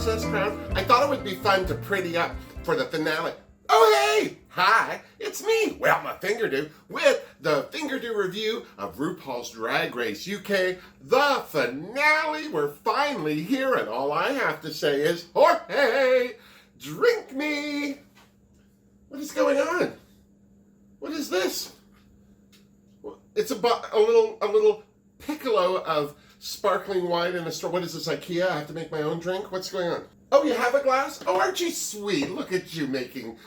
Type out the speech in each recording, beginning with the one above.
princess crown? I thought it would be fun to pretty up for the finale. Oh, hey! Hi, it's me, Wilma Fingerdoo, with the Fingerdoo review of RuPaul's Drag Race UK, the finale. We're finally here, and all I have to say is, Jorge, drink me! What is going on? What is this? It's a little piccolo of sparkling wine in a store. What is this, IKEA? I have to make my own drink? What's going on? Oh, you have a glass? Oh, aren't you sweet? Look at you making...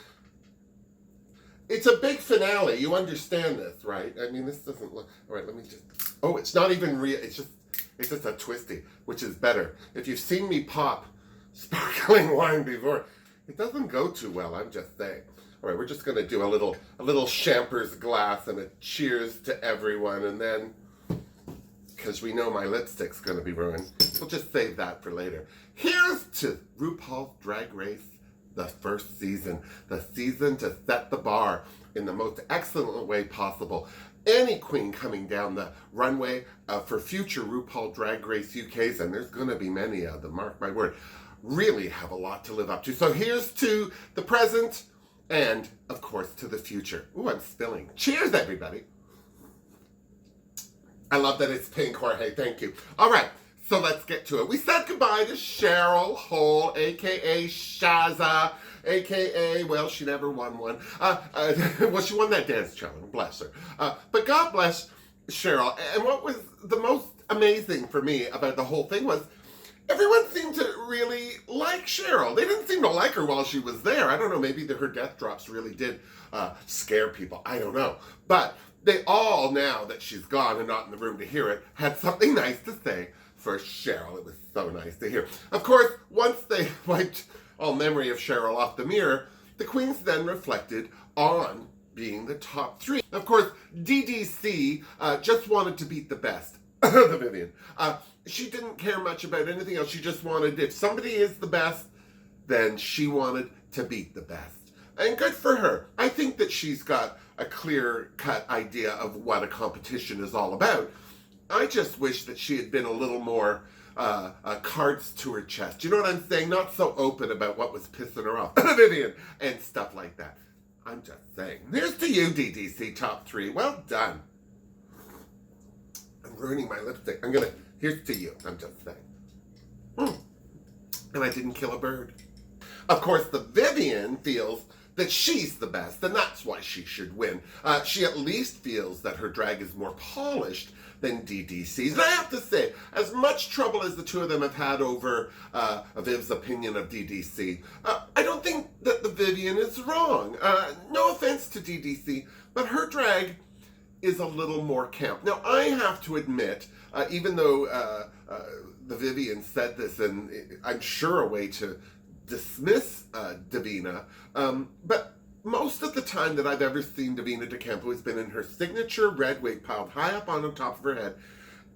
It's a big finale. You understand this, right? I mean, this doesn't look... All right, let me just... Oh, it's not even real. It's just a twisty, which is better. If you've seen me pop sparkling wine before, it doesn't go too well, I'm just saying. All right, we're just going to do a little champer's glass and a cheers to everyone, and then, because we know my lipstick's going to be ruined, we'll just save that for later. Here's to RuPaul's Drag Race, the first season, the season to set the bar in the most excellent way possible. Any queen coming down the runway for future RuPaul Drag Race UKs, and there's going to be many of them, mark my word, really have a lot to live up to. So here's to the present and, of course, to the future. Ooh, I'm spilling. Cheers, everybody. I love that it's pink, Jorge. Thank you. All right. So let's get to it. We said goodbye to Cheryl Hole, a.k.a. Shaza, a.k.a., well, she never won one. Well, she won that dance challenge, bless her. But God bless Cheryl. And what was the most amazing for me about the whole thing was everyone seemed to really like Cheryl. They didn't seem to like her while she was there. I don't know, maybe her death drops really did scare people. I don't know. But they all, now that she's gone and not in the room to hear it, had something nice to say for Cheryl. It was so nice to hear. Of course, once they wiped all memory of Cheryl off the mirror, the queens then reflected on being the top three. Of course, DDC just wanted to beat the best, the Vivian. She didn't care much about anything else. She just wanted, if somebody is the best, then she wanted to beat the best. And good for her. I think that she's got a clear-cut idea of what a competition is all about. I just wish that she had been a little more cards to her chest. You know what I'm saying? Not so open about what was pissing her off, Vivian, and stuff like that. I'm just saying. Here's to you, DDC top three. Well done. I'm ruining my lipstick. Here's to you. I'm just saying. And I didn't kill a bird. Of course, the Vivian feels that she's the best, and that's why she should win. She at least feels that her drag is more polished than DDC's. And I have to say, as much trouble as the two of them have had over Viv's opinion of DDC, I don't think that the Vivian is wrong. No offense to DDC, but her drag is a little more camp. Now, I have to admit, even though the Vivian said this, and I'm sure a way to dismiss Davina, but most of the time that I've ever seen Davina DeCampo has been in her signature red wig piled high up on the top of her head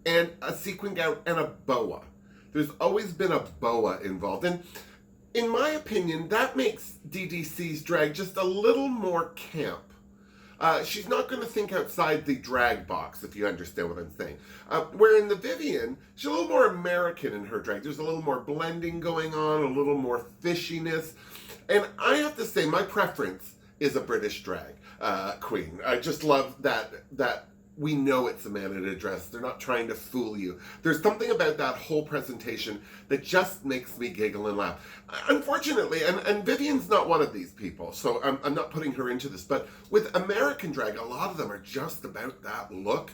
and a sequin gown and a boa. There's always been a boa involved. And in my opinion, that makes DDC's drag just a little more camp. She's not going to think outside the drag box, if you understand what I'm saying. Where in the Vivian, she's a little more American in her drag. There's a little more blending going on, a little more fishiness. And I have to say, my preference is a British drag queen. I just love that we know it's a man in a dress. They're not trying to fool you. There's something about that whole presentation that just makes me giggle and laugh. Unfortunately, and Vivian's not one of these people, so I'm not putting her into this, but with American drag, a lot of them are just about that look.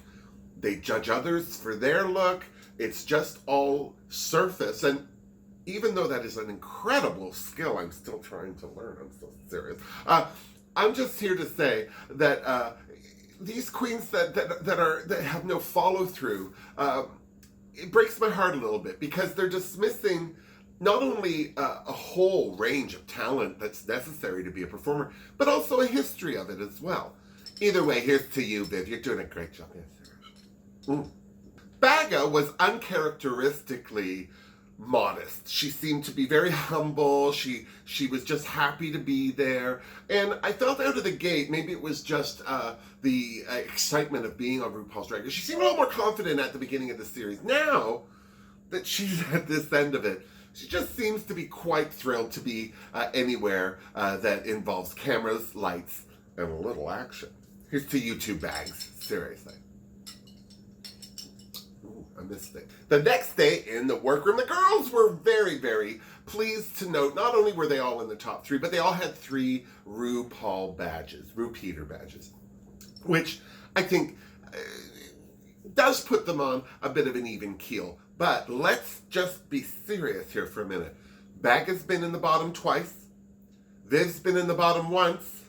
They judge others for their look. It's just all surface. And even though that is an incredible skill, I'm still trying to learn. I'm so serious. I'm just here to say that these queens that have no follow through, it breaks my heart a little bit because they're dismissing not only a whole range of talent that's necessary to be a performer, but also a history of it as well. Either way, here's to you, Viv. You're doing a great job. Yes, Baga was uncharacteristically modest. She seemed to be very humble. She was just happy to be there. And I felt out of the gate, maybe it was just the excitement of being on RuPaul's Drag Race. She seemed a little more confident at the beginning of the series. Now that she's at this end of it, She just seems to be quite thrilled to be anywhere that involves cameras, lights, and a little action. Here's to you two, Bags. Seriously. Ooh, I missed it. The next day in the workroom, the girls were very, very pleased to note not only were they all in the top 3, but they all had 3 RuPaul badges, Repeater badges, which I think does put them on a bit of an even keel. But let's just be serious here for a minute. Baga's been in the bottom twice. Viv's been in the bottom once.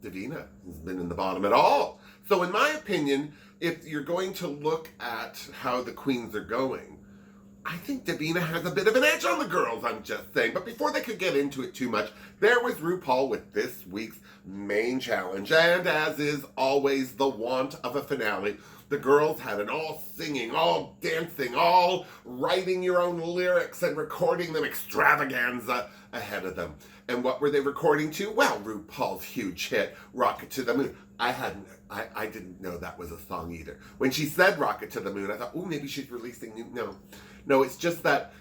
Davina has been in the bottom at all. So in my opinion, if you're going to look at how the queens are going, I think Davina has a bit of an edge on the girls, I'm just saying. But before they could get into it too much, there was RuPaul with this week's main challenge. And as is always the wont of a finale, the girls had an all singing, all dancing, all writing your own lyrics and recording them extravaganza ahead of them. And what were they recording to? Well, RuPaul's huge hit, Rocket to the Moon. I didn't know that was a song either. When she said Rocket to the Moon, I thought, oh, maybe she's releasing new. No, it's just that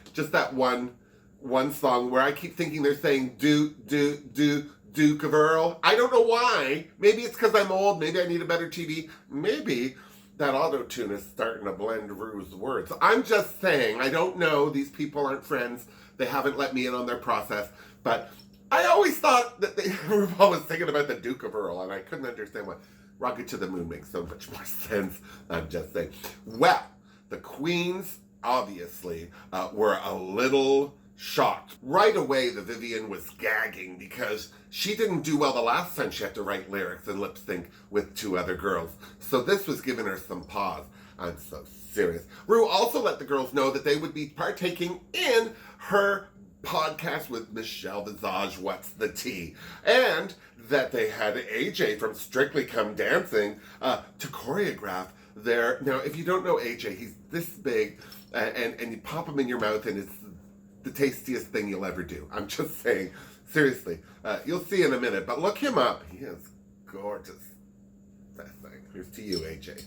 one song where I keep thinking they're saying Duke of Earl. I don't know why. Maybe it's because I'm old. Maybe I need a better TV. Maybe that auto-tune is starting to blend Ru's words. I'm just saying, I don't know. These people aren't friends. They haven't let me in on their process. But I always thought that RuPaul was thinking about the Duke of Earl, and I couldn't understand why. Rocket to the Moon makes so much more sense. I'm just saying. Well, the queens obviously were a little shocked. Right away, the Vivienne was gagging because she didn't do well the last time she had to write lyrics and lip sync with 2 other girls. So this was giving her some pause. I'm so serious. Ru also let the girls know that they would be partaking in her podcast with Michelle Visage, What's the Tea? And that they had AJ from Strictly Come Dancing to choreograph their... Now, if you don't know AJ, he's this big, and you pop him in your mouth, and it's the tastiest thing you'll ever do. I'm just saying, seriously. You'll see in a minute, but look him up. He is gorgeous. That thing. Here's to you, AJ.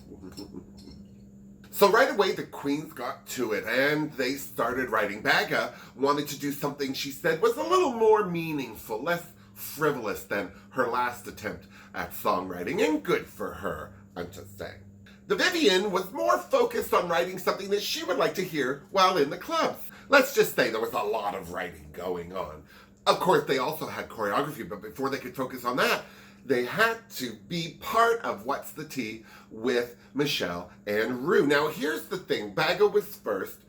So right away, the queens got to it, and they started writing. Baga wanted to do something she said was a little more meaningful, less frivolous than her last attempt at songwriting, and good for her, I'm just saying. The Vivienne was more focused on writing something that she would like to hear while in the clubs. Let's just say there was a lot of writing going on. Of course, they also had choreography, but before they could focus on that, they had to be part of What's the Tea with Michelle and Ru. Now, here's the thing. Baga was first,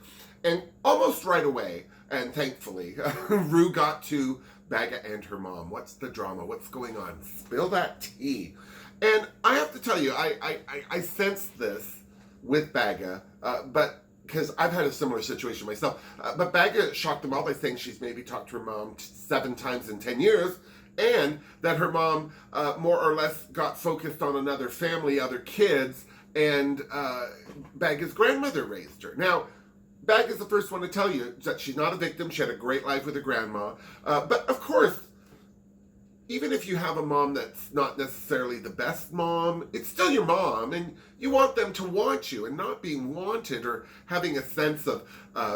and almost right away, and thankfully, Ru got to Baga and her mom. What's the drama? What's going on? Spill that tea. And I have to tell you, I sensed this with Baga, but because I've had a similar situation myself. But Baga shocked them all by saying she's maybe talked to her mom 7 times in 10 years, and that her mom more or less got focused on another family, other kids, and Baga's grandmother raised her. Now, Baga's the first one to tell you that she's not a victim. She had a great life with her grandma. But of course, even if you have a mom that's not necessarily the best mom, it's still your mom, and you want them to want you, and not being wanted or having a sense of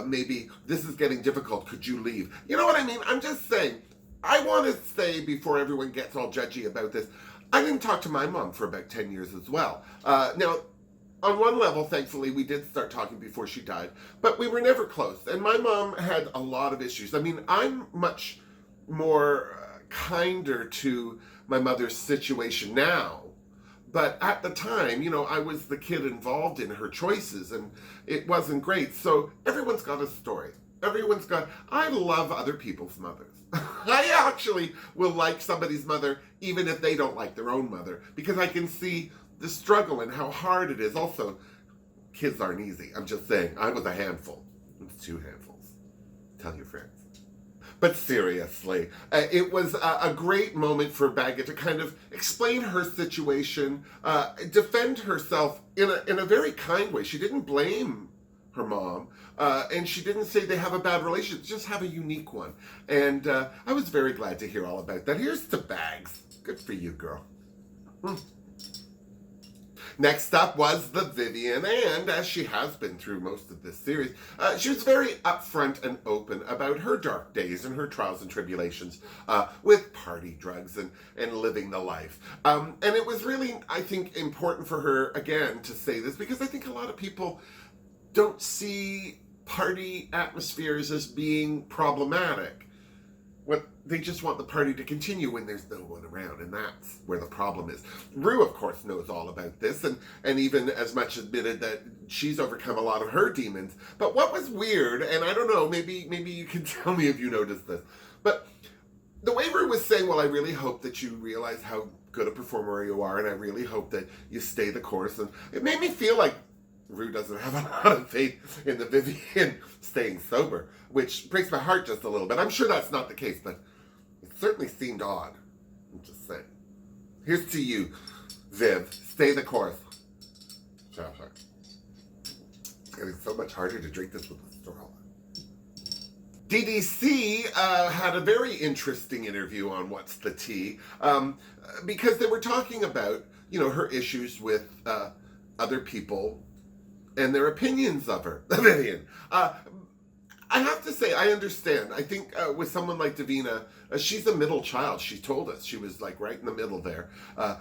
maybe this is getting difficult, could you leave? You know what I mean? I'm just saying, I want to say before everyone gets all judgy about this, I didn't talk to my mom for about 10 years as well. Now, on one level, thankfully, we did start talking before she died, but we were never close, and my mom had a lot of issues. I mean, I'm much more kinder to my mother's situation now, but at the time, you know, I was the kid involved in her choices, and it wasn't great. So everyone's got a story. I love other people's mothers. I actually will like somebody's mother even if they don't like their own mother, because I can see the struggle and how hard it is. Also, kids aren't easy. I'm just saying, I was a handful. It's 2 handfuls. Tell your friends. But seriously, it was a great moment for Baga to kind of explain her situation, defend herself in a very kind way. She didn't blame her mom, and she didn't say they have a bad relationship, just have a unique one. And I was very glad to hear all about that. Here's to Bags. Good for you, girl. Next up was the Vivienne, and as she has been through most of this series, she was very upfront and open about her dark days and her trials and tribulations with party drugs and living the life. And it was really, I think, important for her, again, to say this, because I think a lot of people don't see party atmospheres as being problematic. They just want the party to continue when there's no one around, and that's where the problem is. Ru, of course, knows all about this, and even as much admitted that she's overcome a lot of her demons. But what was weird, and I don't know, maybe you can tell me if you noticed this, but the way Ru was saying, well, I really hope that you realize how good a performer you are, and I really hope that you stay the course, and it made me feel like Ru doesn't have a lot of faith in the Vivienne staying sober, which breaks my heart just a little bit. I'm sure that's not the case, but it certainly seemed odd. I'm just saying. Here's to you, Viv. Stay the course. It's getting so much harder to drink this with a straw. DDC had a very interesting interview on What's the Tea, because they were talking about, her issues with other people and their opinions of her, Vivienne. I have to say, I understand. I think with someone like Davina, she's a middle child. She told us she was like right in the middle there.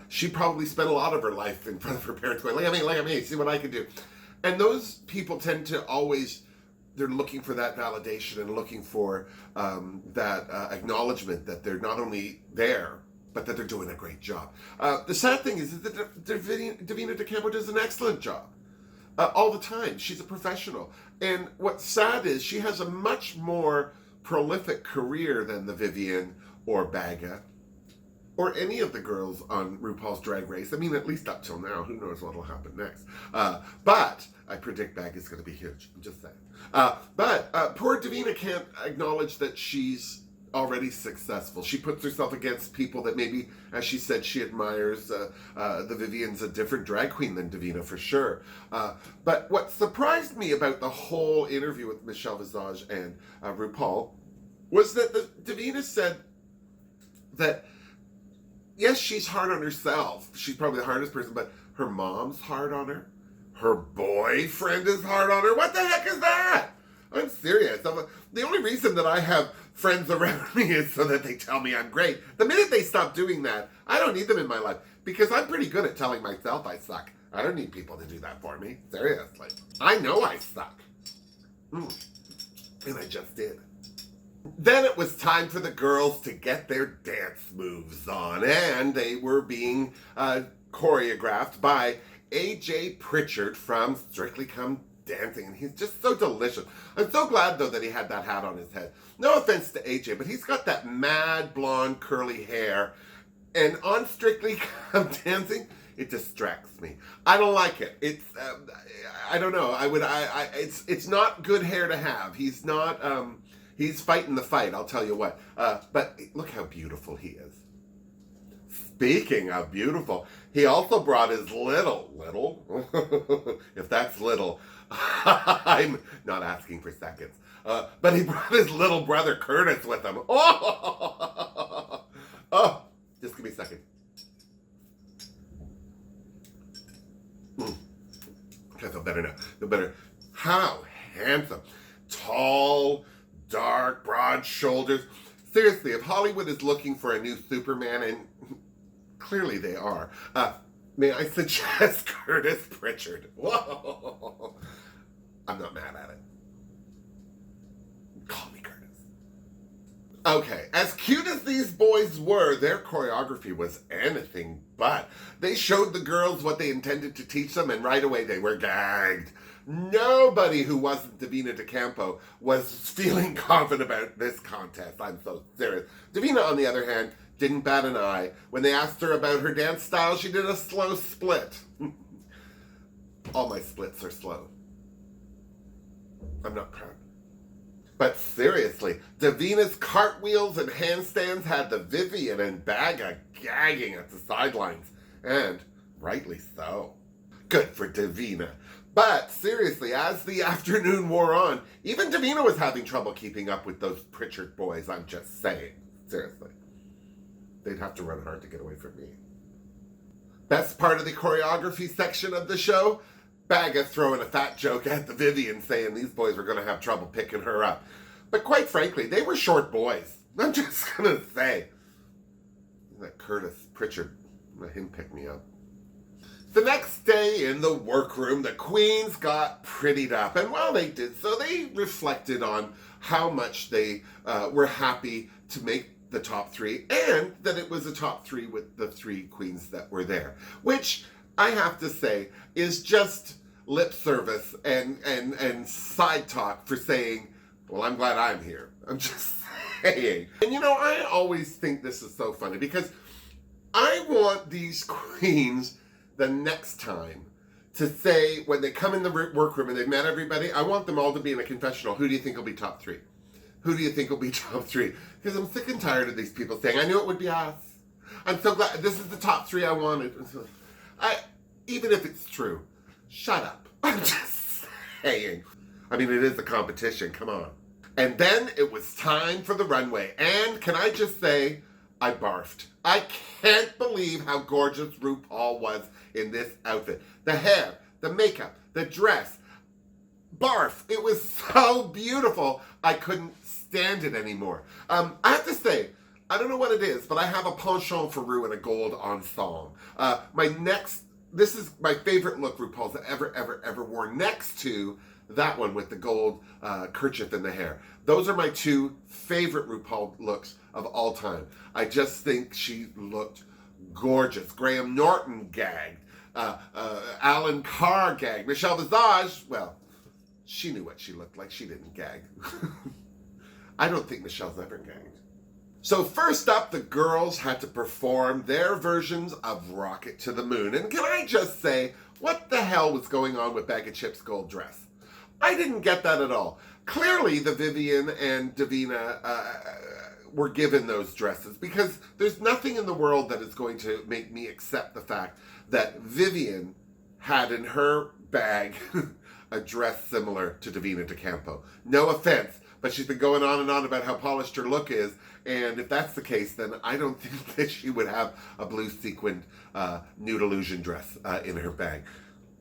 She probably spent a lot of her life in front of her parents going, look at me, see what I can do. And those people tend to always, they're looking for that validation and looking for that acknowledgement that they're not only there, but that they're doing a great job. The sad thing is that Davina DeCampo does an excellent job. All the time. She's a professional. And what's sad is she has a much more prolific career than the Vivienne or Baga or any of the girls on RuPaul's Drag Race. I mean, at least up till now. Who knows what will happen next. But I predict Baga's going to be huge. I'm just saying. But poor Davina can't acknowledge that she's already successful. She puts herself against people that maybe, as she said, she admires. The Vivienne's a different drag queen than Davina, for sure. But what surprised me about the whole interview with Michelle Visage and RuPaul was that Davina said that, yes, she's hard on herself. She's probably the hardest person, but her mom's hard on her. Her boyfriend is hard on her. What the heck is that? I'm serious. The only reason that I have friends around me is so that they tell me I'm great. The minute they stop doing that, I don't need them in my life, because I'm pretty good at telling myself I suck. I don't need people to do that for me. Seriously. I know I suck. And I just did. Then it was time for the girls to get their dance moves on, and they were being choreographed by AJ Pritchard from Strictly Come Dancing, and he's just so delicious. I'm so glad, though, that he had that hat on his head. No offense to AJ, but he's got that mad blonde curly hair, and on Strictly Come Dancing, it distracts me. I don't like it. It's I don't know. It's not good hair to have. He's not he's fighting the fight, I'll tell you what. But look how beautiful he is. Speaking of beautiful, he also brought his little, if that's little, I'm not asking for seconds, but he brought his little brother Curtis with him. Oh, just give me a second. I feel better now. Feel better. How handsome. Tall, dark, broad shoulders. Seriously, if Hollywood is looking for a new Superman, and clearly they are, may I suggest Curtis Pritchard? Whoa! I'm not mad at it. Call me Curtis. Okay, as cute as these boys were, their choreography was anything but. They showed the girls what they intended to teach them, and right away they were gagged. Nobody who wasn't Davina DeCampo was feeling confident about this contest. I'm so serious. Davina, on the other hand, didn't bat an eye. When they asked her about her dance style, she did a slow split. All my splits are slow. I'm not proud. But seriously, Davina's cartwheels and handstands had the Vivienne and Baga gagging at the sidelines. And rightly so. Good for Davina. But seriously, as the afternoon wore on, even Davina was having trouble keeping up with those Pritchard boys, I'm just saying. Seriously. They'd have to run hard to get away from me. Best part of the choreography section of the show, Baga throwing a fat joke at the Vivian saying these boys were going to have trouble picking her up. But quite frankly, they were short boys. I'm just going to say. That Curtis Pritchard, let him pick me up. The next day in the workroom, the queens got prettied up. And while they did so, they reflected on how much they were happy to make the top three, and that it was a top three with the three queens that were there, which I have to say is just lip service and side talk for saying, well, I'm glad I'm here. I'm just saying. And you know, I always think this is so funny because I want these queens the next time to say, when they come in the workroom and they've met everybody, I want them all to be in a confessional. Who do you think will be top three? Who do you think will be top three? Because I'm sick and tired of these people saying, I knew it would be us. I'm so glad this is the top three I wanted. Even if it's true, shut up. I'm just saying. I mean, it is a competition, come on. And then it was time for the runway. And can I just say, I barfed. I can't believe how gorgeous RuPaul was in this outfit. The hair, the makeup, the dress. Barf. It was so beautiful. I couldn't stand it anymore. I have to say, I don't know what it is, but I have a penchant for Ru in a gold ensemble. This is my favorite look RuPaul's ever worn, next to that one with the gold kerchief in the hair. Those are my two favorite RuPaul looks of all time. I just think she looked gorgeous. Graham Norton gagged. Alan Carr gagged. Michelle Visage, well, she knew what she looked like. She didn't gag. I don't think Michelle's ever gagged. So first up, the girls had to perform their versions of Rocket to the Moon. And can I just say, what the hell was going on with Baga Chipz' gold dress? I didn't get that at all. Clearly, the Vivian and Davina were given those dresses because there's nothing in the world that is going to make me accept the fact that Vivian had in her bag a dress similar to Davina DeCampo. No offense, but she's been going on and on about how polished her look is, and if that's the case, then I don't think that she would have a blue sequined nude illusion dress in her bag.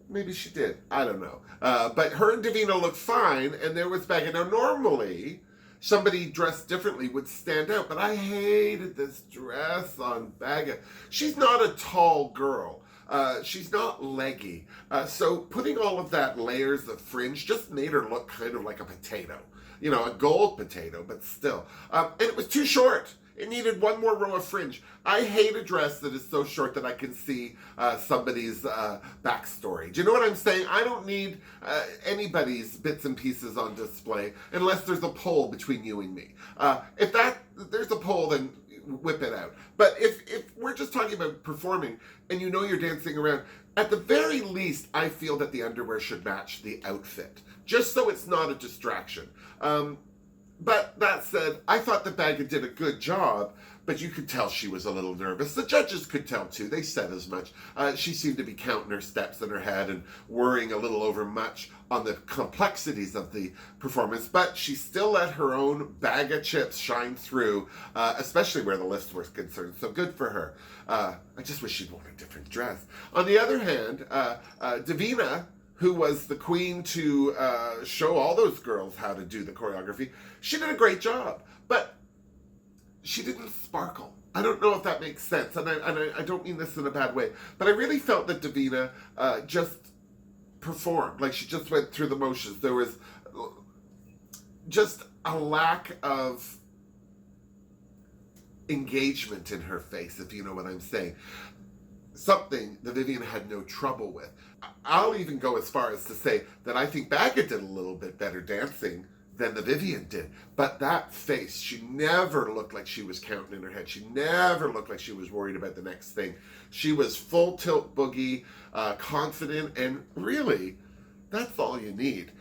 Maybe she did. I don't know. But her and Davina looked fine, and there was Baga. Now, normally, somebody dressed differently would stand out, but I hated this dress on Baga. She's not a tall girl. She's not leggy. So putting all of that layers of fringe just made her look kind of like a potato. You know, a gold potato, but still. And it was too short. It needed one more row of fringe. I hate a dress that is so short that I can see somebody's backstory. Do you know what I'm saying? I don't need anybody's bits and pieces on display unless there's a pole between you and me. If there's a pole, then whip it out. But if we're just talking about performing and you know you're dancing around, at the very least, I feel that the underwear should match the outfit, just so it's not a distraction. But that said, I thought that Baga did a good job, but you could tell she was a little nervous. The judges could tell too. They said as much. She seemed to be counting her steps in her head and worrying a little over much on the complexities of the performance, but she still let her own Baga Chipz shine through, especially where the list was concerned. So good for her. I just wish she'd worn a different dress. On the other hand, Davina, who was the queen to show all those girls how to do the choreography, she did a great job, but she didn't sparkle. I don't know if that makes sense, and I don't mean this in a bad way, but I really felt that Davina just performed, like she just went through the motions. There was just a lack of engagement in her face, if you know what I'm saying. Something that Vivian had no trouble with. I'll even go as far as to say that I think Baga did a little bit better dancing than the Vivian did. But that face, she never looked like she was counting in her head. She never looked like she was worried about the next thing. She was full tilt boogie, confident, and really, that's all you need.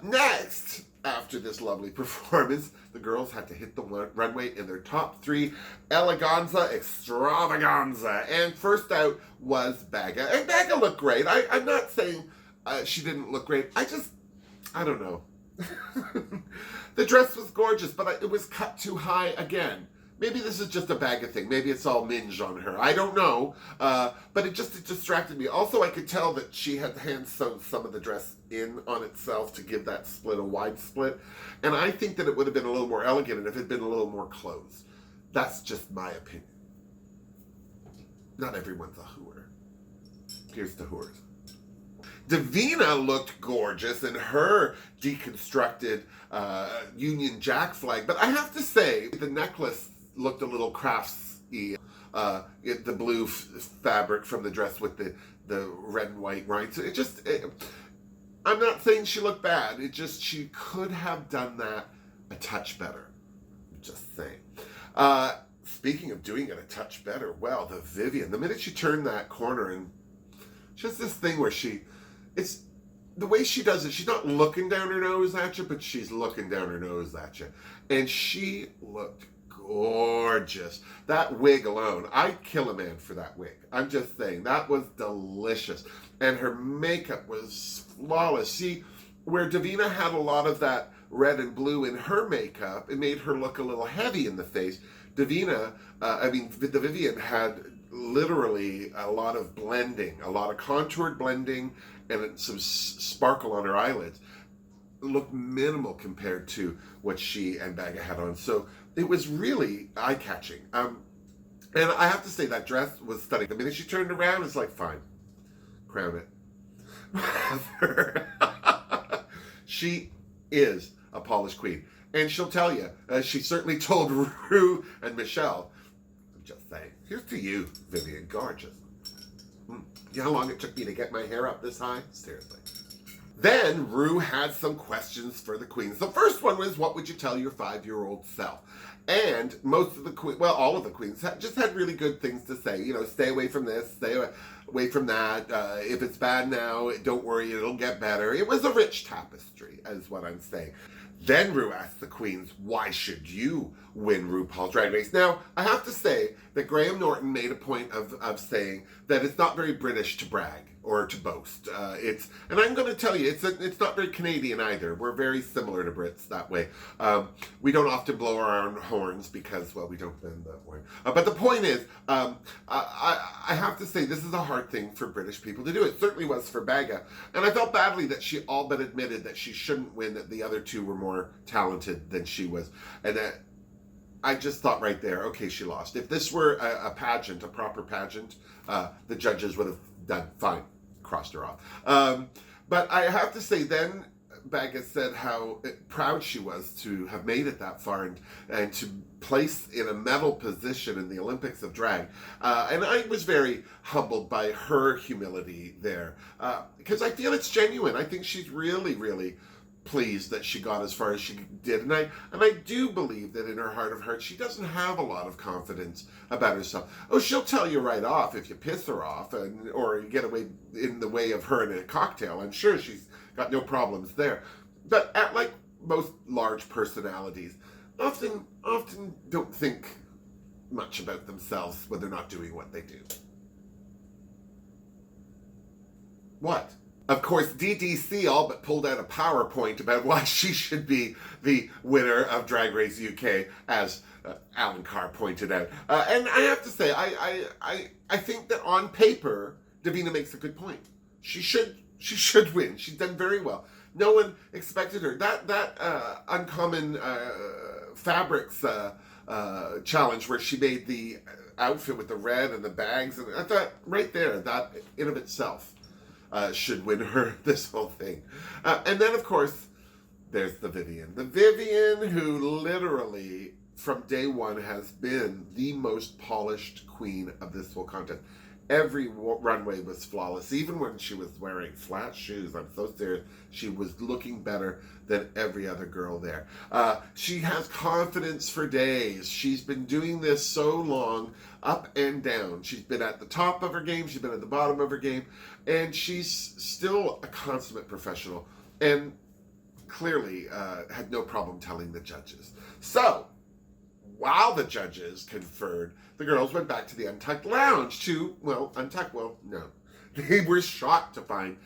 Next, after this lovely performance, the girls had to hit the runway in their top three eleganza extravaganza. And first out was Baga. And Baga looked great. I'm not saying she didn't look great. I don't know. The dress was gorgeous, but it was cut too high again. maybe this is just a Baga thing. Maybe it's all minge on her. I don't know. But it distracted me. Also, I could tell that she had hand sewn some of the dress in on itself to give that split a wide split. And I think that it would have been a little more elegant if it had been a little more closed. That's just my opinion. Not everyone's a hooer. Here's the hooers. Davina looked gorgeous in her deconstructed Union Jack flag, but I have to say the necklace looked a little craftsy. The blue fabric from the dress with the red and white rhinestones. I'm not saying she looked bad. She could have done that a touch better. Just saying. Speaking of doing it a touch better, well, the Vivian, the minute she turned that corner and just this thing where it's the way she does it, she's not looking down her nose at you, but she's looking down her nose at you. And she looked gorgeous. That wig alone, I'd kill a man for that wig. I'm just saying, that was delicious. And her makeup was flawless. See, where Davina had a lot of that red and blue in her makeup, it made her look a little heavy in the face. The Vivian had literally a lot of blending, a lot of contoured blending, and some sparkle on her eyelids. It looked minimal compared to what she and Baga had on. So it was really eye-catching. And I have to say, that dress was stunning. The minute she turned around, it's like, fine, crown it. She is a polished queen. And she'll tell you, as she certainly told Ru and Michelle, I'm just saying, here's to you, Vivian, gorgeous. You know how long it took me to get my hair up this high? Seriously. Then Ru had some questions for the queens. The first one was, what would you tell your 5-year-old self? And most of the queens, well, all of the queens just had really good things to say. You know, stay away from this, stay away from that. If it's bad now, don't worry, it'll get better. It was a rich tapestry, is what I'm saying. Then Ru asked the queens, why should you win RuPaul's Drag Race? Now, I have to say that Graham Norton made a point of saying that it's not very British to brag or to boast. And I'm going to tell you, it's not very Canadian either. We're very similar to Brits that way. We don't often blow our own horns because, well, we don't bend that way. But the point is, I have to say, this is a hard thing for British people to do. It certainly was for Baga. And I felt badly that she all but admitted that she shouldn't win, that the other two were more talented than she was. And I just thought right there, okay, she lost. If this were a pageant, a proper pageant, the judges would have done fine, crossed her off. But I have to say, then Baga said how proud she was to have made it that far and to place in a medal position in the Olympics of drag. And I was very humbled by her humility there, because I feel it's genuine. I think she's really, really pleased that she got as far as she did. And I do believe that in her heart of hearts, she doesn't have a lot of confidence about herself. Oh, she'll tell you right off if you piss her off or you get away in the way of her in a cocktail. I'm sure she's got no problems there. But like most large personalities, often don't think much about themselves when they're not doing what they do. What? Of course, DDC all but pulled out a PowerPoint about why she should be the winner of Drag Race UK, as Alan Carr pointed out. And I have to say, I think that on paper, Davina makes a good point. She should win. She's done very well. No one expected her. That uncommon fabrics challenge where she made the outfit with the red and the bags, and I thought right there, that in of itself should win her this whole thing. And then, of course, there's the Vivian. The Vivian who literally, from day one, has been the most polished queen of this whole contest. Every runway was flawless. Even when she was wearing flat shoes, I'm so serious, she was looking better than every other girl there. She has confidence for days. She's been doing this so long, up and down. She's been at the top of her game, she's been at the bottom of her game, and she's still a consummate professional, and clearly had no problem telling the judges. So, while the judges conferred, the girls went back to the Untucked Lounge to, no. They were shocked to find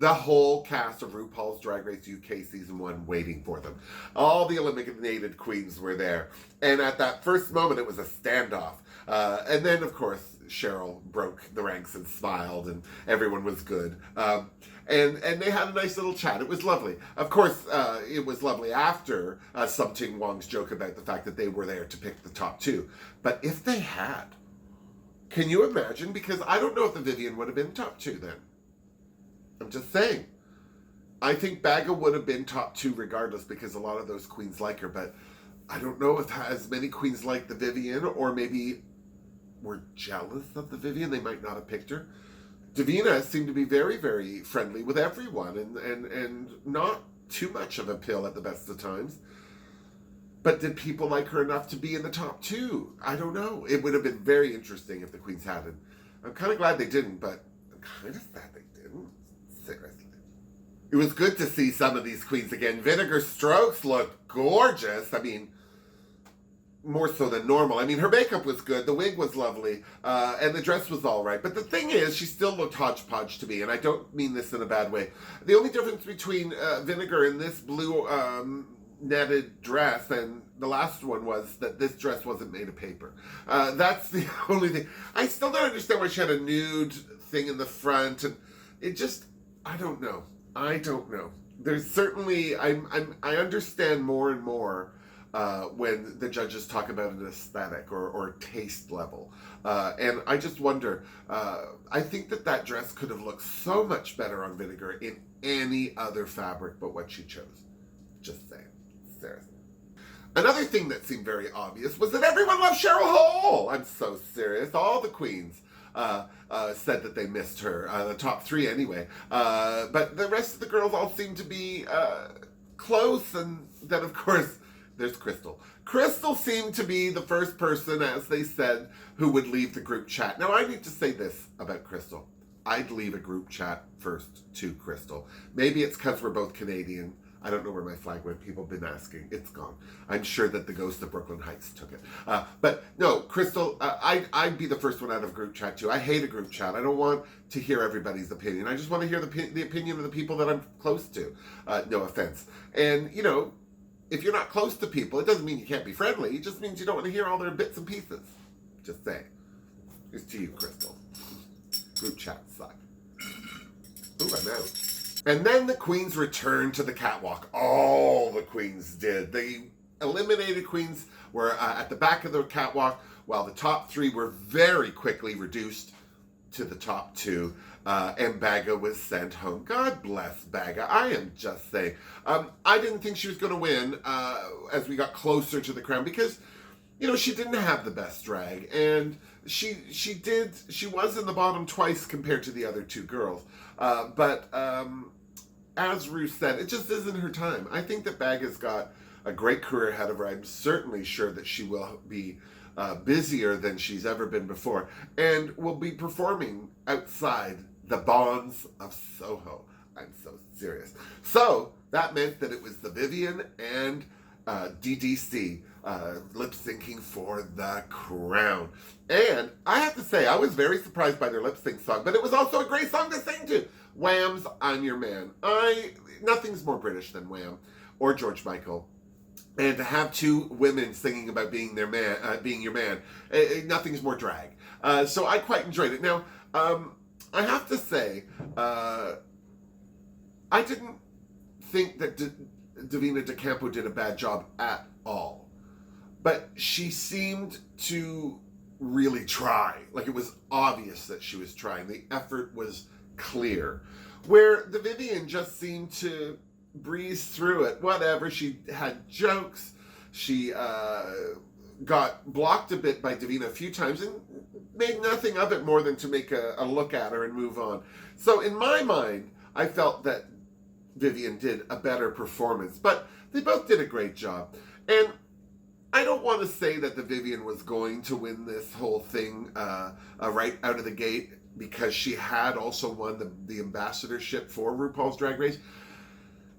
the whole cast of RuPaul's Drag Race UK Season 1 waiting for them. All the eliminated queens were there. And at that first moment, it was a standoff. And then, of course, Cheryl broke the ranks and smiled, and everyone was good. And they had a nice little chat. It was lovely. Of course, it was lovely after Sum Ting Wong's joke about the fact that they were there to pick the top 2. But if they had, can you imagine? Because I don't know if the Vivienne would have been top 2 then. I'm just saying. I think Baga would have been top 2 regardless, because a lot of those queens like her. But I don't know if as many queens like the Vivienne, or maybe were jealous of the Vivienne. They might not have picked her. Davina seemed to be very, very friendly with everyone, and not too much of a pill at the best of times. But did people like her enough to be in the top 2? I don't know. It would have been very interesting if the queens hadn't. I'm kind of glad they didn't, but I'm kind of sad they didn't. Seriously. It was good to see some of these queens again. Vinegar Strokes looked gorgeous. I mean, more so than normal. I mean, her makeup was good, the wig was lovely, and the dress was all right. But the thing is, she still looked hodgepodge to me, and I don't mean this in a bad way. The only difference between Vinegar and this blue netted dress and the last one was that this dress wasn't made of paper. That's the only thing. I still don't understand why she had a nude thing in the front, and it just, I don't know. There's certainly, I understand more and more when the judges talk about an aesthetic or taste level. And I just wonder, I think that dress could have looked so much better on Vinegar in any other fabric but what she chose. Just saying. Seriously. Another thing that seemed very obvious was that everyone loved Cheryl Hole. I'm so serious. All the queens said that they missed her, the top 3 anyway. But the rest of the girls all seemed to be close, and then of course there's Crystal. Crystal seemed to be the first person, as they said, who would leave the group chat. Now I need to say this about Crystal. I'd leave a group chat first to Crystal. Maybe it's because we're both Canadian. I don't know where my flag went. People have been asking. It's gone. I'm sure that the ghost of Brooklyn Heights took it. But no, Crystal, I'd be the first one out of group chat too. I hate a group chat. I don't want to hear everybody's opinion. I just want to hear the opinion of the people that I'm close to. No offense. And, you know, if you're not close to people, it doesn't mean you can't be friendly. It just means you don't want to hear all their bits and pieces. Just saying. It's to you, Crystal. Group chats suck. Ooh, I'm out. And then the queens returned to the catwalk. All the queens did. The eliminated queens were at the back of the catwalk, while the top 3 were very quickly reduced to the top 2. And Baga was sent home. God bless Baga. I am just saying. I didn't think she was going to win as we got closer to the crown, because, you know, she didn't have the best drag, and she was in the bottom twice compared to the other 2 girls. But as Ruth said, it just isn't her time. I think that Baga's got a great career ahead of her. I'm certainly sure that she will be busier than she's ever been before, and will be performing outside the Bonds of Soho. I'm so serious. So that meant that it was the Vivienne and DDC lip syncing for the crown. And I have to say, I was very surprised by their lip sync song, but it was also a great song to sing to. Wham's I'm Your Man. Nothing's more British than Wham or George Michael. And to have 2 women singing about being their man, being your man, nothing's more drag. So I quite enjoyed it. Now, I have to say, I didn't think that Davina De Campo did a bad job at all. But she seemed to really try. Like, it was obvious that she was trying. The effort was clear. Where the Vivienne just seemed to breeze through it. Whatever. She had jokes. She got blocked a bit by Davina a few times and made nothing of it more than to make a look at her and move on. So in my mind, I felt that Vivienne did a better performance. But they both did a great job. And I don't want to say that the Vivienne was going to win this whole thing right out of the gate, because she had also won the ambassadorship for RuPaul's Drag Race.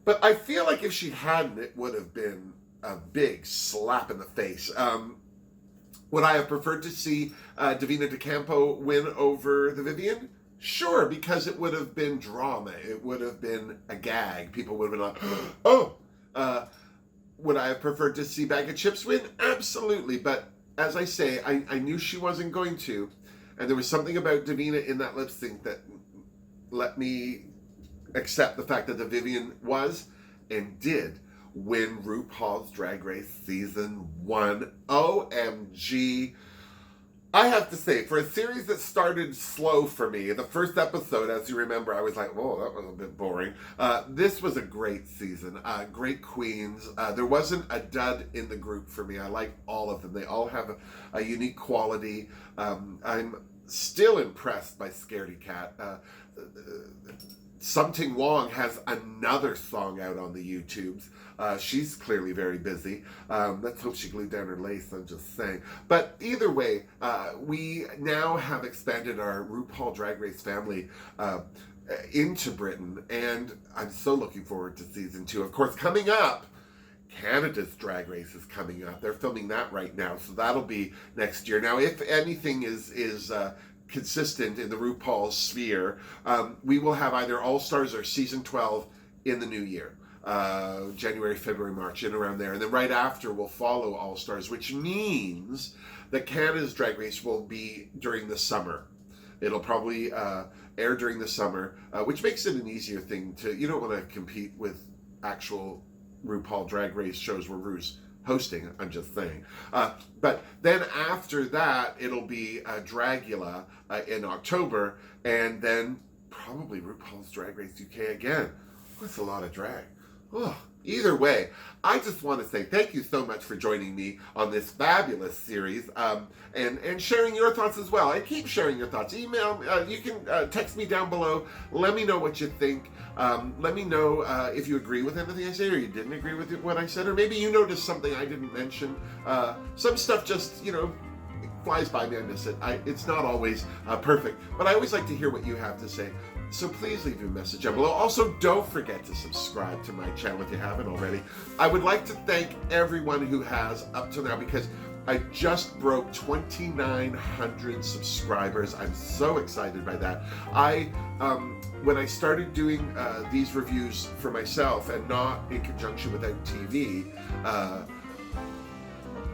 But I feel like if she hadn't, it would have been a big slap in the face. Would I have preferred to see Davina De Campo win over the Vivienne? Sure, because it would have been drama. It would have been a gag. People would have been like, oh, would I have preferred to see Baga Chipz win? Absolutely. But as I say, I knew she wasn't going to. And there was something about Davina in that lip sync that let me accept the fact that the Vivienne was and did win RuPaul's Drag Race Season 1. OMG. I have to say, for a series that started slow for me, the first episode, as you remember, I was like, oh, that was a bit boring. This was a great season. Great queens. There wasn't a dud in the group for me. I like all of them. They all have a unique quality. I'm still impressed by Scaredy Cat. Something Wong has another song out on the YouTubes. She's clearly very busy. Let's hope she glued down her lace, I'm just saying. But either way, we now have expanded our RuPaul Drag Race family into Britain, and I'm so looking forward to season 2. Of course, coming up, Canada's Drag Race is coming up. They're filming that right now, so that'll be next year. Now, if anything is consistent in the RuPaul's sphere, we will have either All-Stars or Season 12 in the new year. January, February, March, in around there. And then right after we'll follow All-Stars, which means that Canada's Drag Race will be during the summer. It'll probably air during the summer, which makes it an easier thing to, you don't want to compete with actual RuPaul Drag Race shows where Ru's hosting, I'm just saying. But then after that, it'll be Dragula in October, and then probably RuPaul's Drag Race UK again. That's a lot of drag. Oh, either way, I just want to say thank you so much for joining me on this fabulous series, and sharing your thoughts as well. I keep sharing your thoughts. Email, you can text me down below. Let me know what you think. Let me know if you agree with anything I said, or you didn't agree with what I said, or maybe you noticed something I didn't mention. Some stuff just, flies by me. I miss it. It's not always perfect, but I always like to hear what you have to say. So please leave me a message down below. Also, don't forget to subscribe to my channel if you haven't already. I would like to thank everyone who has up to now, because I just broke 2,900 subscribers. I'm so excited by that. When I started doing these reviews for myself and not in conjunction with MTV,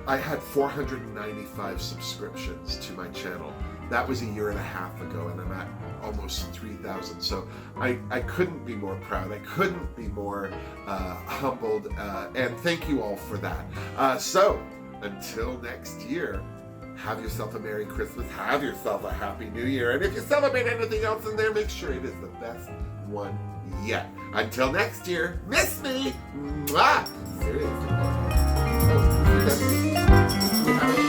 I had 495 subscriptions to my channel. That was a year and a half ago, and I'm at almost 3,000. So I couldn't be more proud. I couldn't be more humbled. And thank you all for that. So until next year, have yourself a Merry Christmas. Have yourself a Happy New Year. And if you celebrate anything else in there, make sure it is the best one yet. Until next year, miss me. Mwah! Seriously.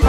Oh,